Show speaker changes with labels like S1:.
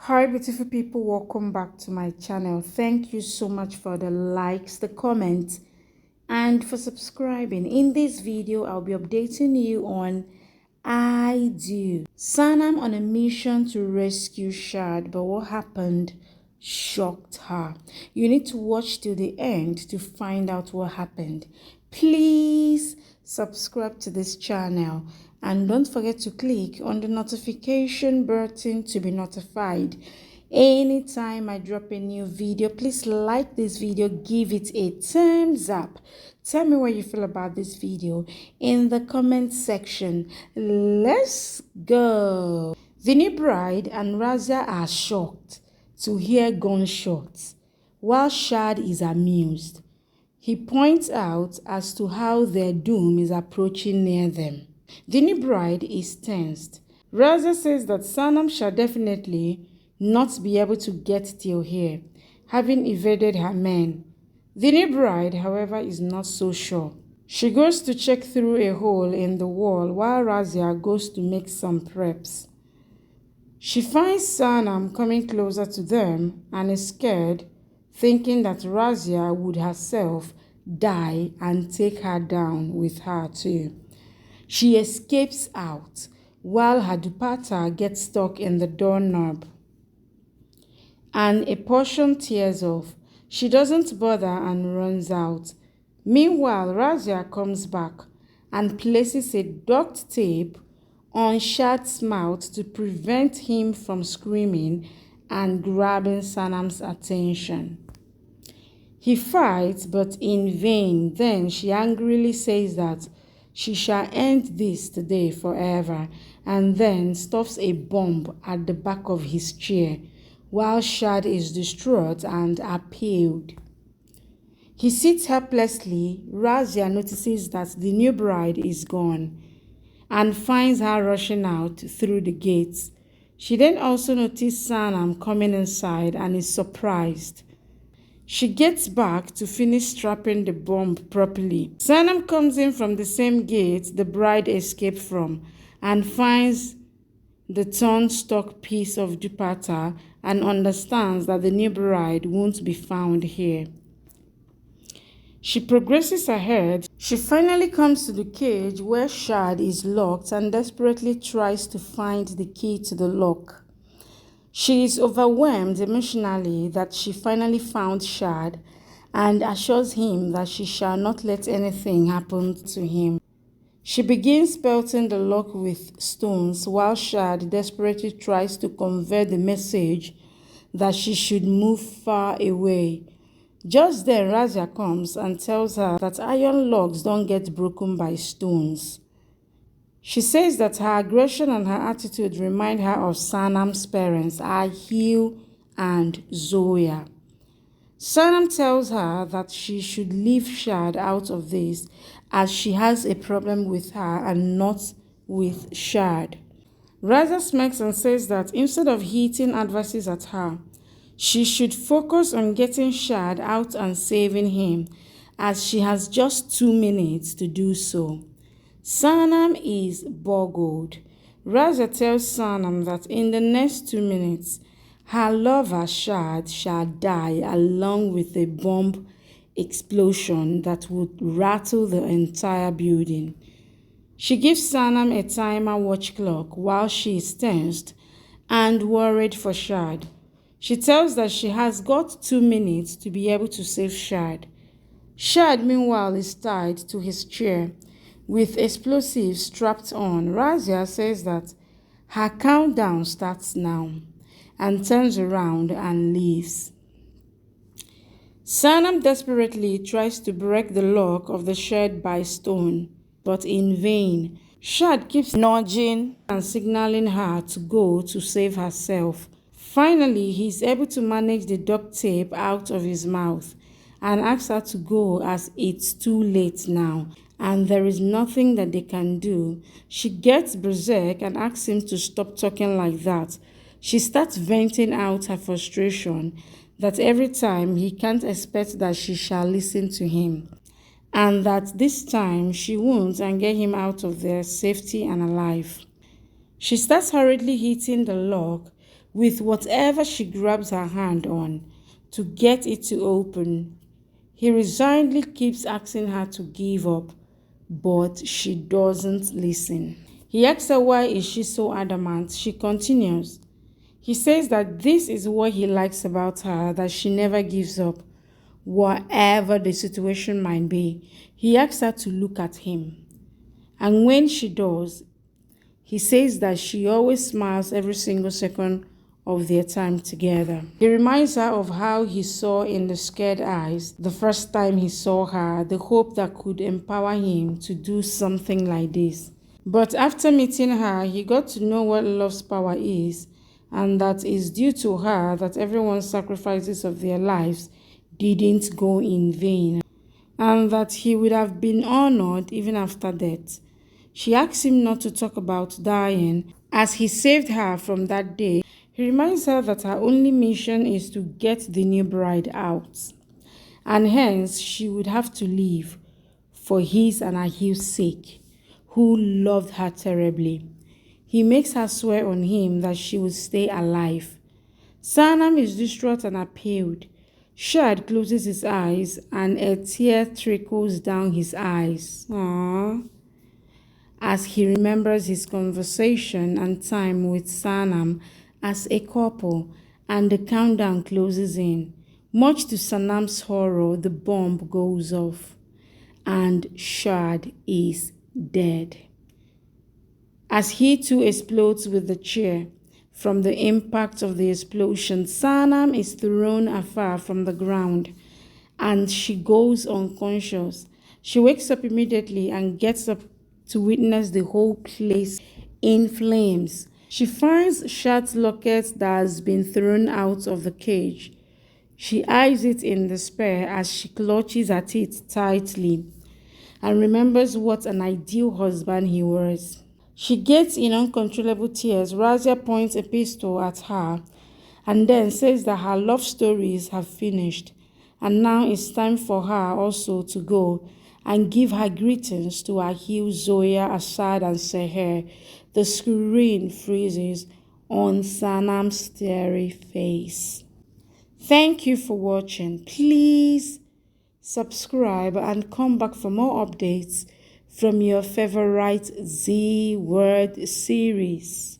S1: Hi beautiful people, welcome back to my channel. Thank you so much for the likes, the comments, and for subscribing. In this video I'll be updating you on I do. Sanam on a mission to rescue Shaad, but what happened shocked her. You need to watch till the end to find out what happened. Please subscribe to this channel and don't forget to click on the notification button to be notified anytime I drop a new video. Please like this video, give it a thumbs up. Tell me what you feel about this video in the comment section. Let's go. The new bride and Razia are shocked to hear gunshots, while Shaad is amused. He points out as to how their doom is approaching near them. The new bride is tensed. Razia says that Sanam shall definitely not be able to get till here, having evaded her men. The new bride, however, is not so sure. She goes to check through a hole in the wall while Razia goes to make some preps. She finds Sanam coming closer to them and is scared, thinking that Razia would herself die and take her down with her too. She escapes out while her dupatta gets stuck in the doorknob and a portion tears off. She doesn't bother and runs out. Meanwhile, Razia comes back and places a duct tape on Shaad's mouth to prevent him from screaming and grabbing Sanam's attention. He fights, but in vain. Then she angrily says that she shall end this today forever, and then stuffs a bomb at the back of his chair, while Shaad is distraught and appalled. He sits helplessly. Razia notices that the new bride is gone and finds her rushing out through the gates. She then also notices Sanam coming inside and is surprised. She gets back to finish strapping the bomb properly. Sanam comes in from the same gate the bride escaped from and finds the torn-stuck piece of dupatta and understands that the new bride won't be found here. She progresses ahead. She finally comes to the cage where Shaad is locked and desperately tries to find the key to the lock. She is overwhelmed emotionally that she finally found Shaad and assures him that she shall not let anything happen to him. She begins pelting the lock with stones while Shaad desperately tries to convey the message that she should move far away. Just then, Razia comes and tells her that iron logs don't get broken by stones. She says that her aggression and her attitude remind her of Sanam's parents, Ahil and Zoya. Sanam tells her that she should leave Shaad out of this as she has a problem with her and not with Shaad. Razia smirks and says that instead of heaping advices at her, she should focus on getting Shaad out and saving him, as she has just 2 minutes to do so. Sanam is boggled. Razia tells Sanam that in the next 2 minutes, her lover Shaad shall die along with a bomb explosion that would rattle the entire building. She gives Sanam a timer watch clock while she is tensed and worried for Shaad. She tells that she has got 2 minutes to be able to save Shaad. Shaad, meanwhile, is tied to his chair with explosives strapped on. Razia says that her countdown starts now and turns around and leaves. Sanam desperately tries to break the lock of the shed by stone, but in vain. Shaad keeps nudging and signaling her to go to save herself. Finally, he is able to manage the duct tape out of his mouth and asks her to go as it's too late now and there is nothing that they can do. She gets berserk and asks him to stop talking like that. She starts venting out her frustration that every time he can't expect that she shall listen to him, and that this time she won't and get him out of there safety and alive. She starts hurriedly hitting the lock with whatever she grabs her hand on to get it to open. He resignedly keeps asking her to give up, but she doesn't listen. He asks her why is she so adamant. She continues. He says that this is what he likes about her, that she never gives up, whatever the situation might be. He asks her to look at him. And when she does, he says that she always smiles every single second of their time together. He reminds her of how he saw in the scared eyes the first time he saw her, the hope that could empower him to do something like this. But after meeting her, he got to know what love's power is, and that is due to her that everyone's sacrifices of their lives didn't go in vain, and that he would have been honored even after death. She asks him not to talk about dying, as he saved her from that day. He reminds her that her only mission is to get the new bride out, and hence she would have to leave for his and Ahil's sake, who loved her terribly. He makes her swear on him that she will stay alive. Sanam is distraught and appealed. Shaad closes his eyes and a tear trickles down his eyes. Aww. As he remembers his conversation and time with Sanam as a couple, and the countdown closes in. Much to Sanam's horror, the bomb goes off, and Shaad is dead. As he too explodes with the chair, from the impact of the explosion, Sanam is thrown afar from the ground, and she goes unconscious. She wakes up immediately and gets up to witness the whole place in flames. She finds Shaad's locket that has been thrown out of the cage. She eyes it in despair as she clutches at it tightly and remembers what an ideal husband he was. She gets in uncontrollable tears. Razia points a pistol at her and then says that her love stories have finished, and now it's time for her also to go and give her greetings to Ahil, Zoya, Asad, and Seher. The screen freezes on Sanam's starry face. Thank you for watching. Please subscribe and come back for more updates from your favorite Z Word series.